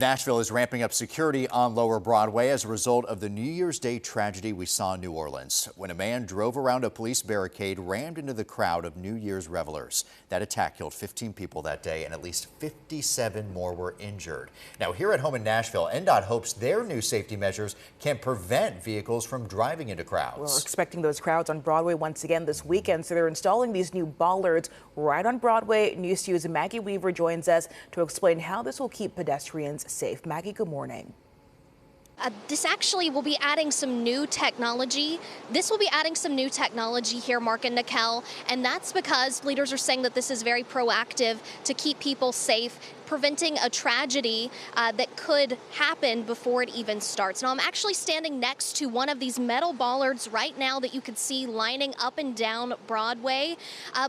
Nashville is ramping up security on Lower Broadway as a result of the New Year's Day tragedy we saw in New Orleans when a man drove around a police barricade, rammed into the crowd of New Year's revelers. That attack killed 15 people that day and at least 57 more were injured. Now, here at home in Nashville, NDOT hopes their new safety measures can prevent vehicles from driving into crowds. We're expecting those crowds on Broadway once again this weekend, so they're installing these new bollards right on Broadway. News 2's Maggie Weaver joins us to explain how this will keep pedestrians safe. Maggie, good morning. This actually will be adding some new technology. This will be adding some new technology here, Mark and Nikel, and that's because leaders are saying that this is very proactive to keep people safe, preventing a tragedy that could happen before it even starts. Now, I'm actually standing next to one of these metal bollards right now that you could see lining up and down Broadway,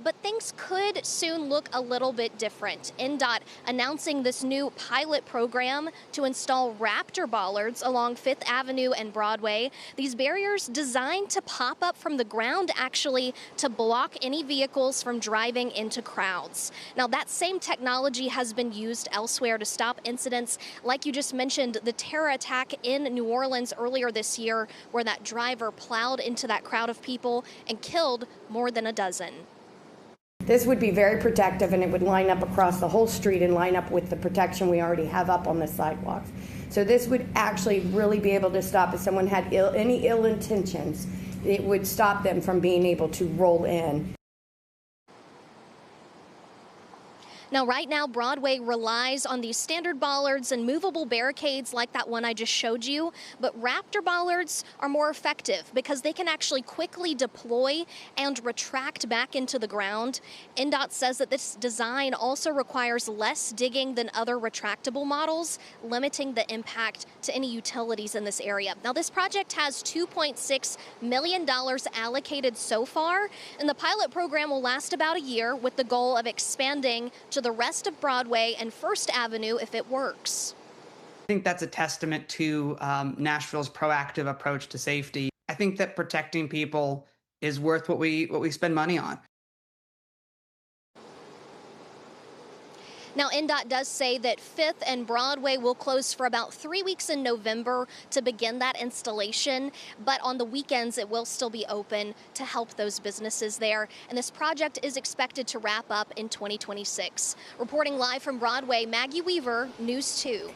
but things could soon look a little bit different. NDOT announcing this new pilot program to install Raptor bollards along 5th Avenue and Broadway. These barriers designed to pop up from the ground actually to block any vehicles from driving into crowds. Now, that same technology has been used elsewhere to stop incidents like you just mentioned, the terror attack in New Orleans earlier this year, where that driver plowed into that crowd of people and killed more than a dozen. This would be very protective, and it would line up across the whole street and line up with the protection we already have up on the sidewalks. So this would actually really be able to stop if someone had any ill intentions. It would stop them from being able to roll in. Now, right now, Broadway relies on these standard bollards and movable barricades like that one I just showed you, but Raptor bollards are more effective because they can actually quickly deploy and retract back into the ground. NDOT says that this design also requires less digging than other retractable models, limiting the impact to any utilities in this area. Now, this project has $2.6 million allocated so far, and the pilot program will last about a year with the goal of expanding to the rest of Broadway and 1st Avenue if it works. I think that's a testament to Nashville's proactive approach to safety. I think that protecting people is worth what we spend money on. Now, NDOT does say that 5th and Broadway will close for about 3 weeks in November to begin that installation, but on the weekends it will still be open to help those businesses there. And this project is expected to wrap up in 2026. Reporting live from Broadway, Maggie Weaver, News 2.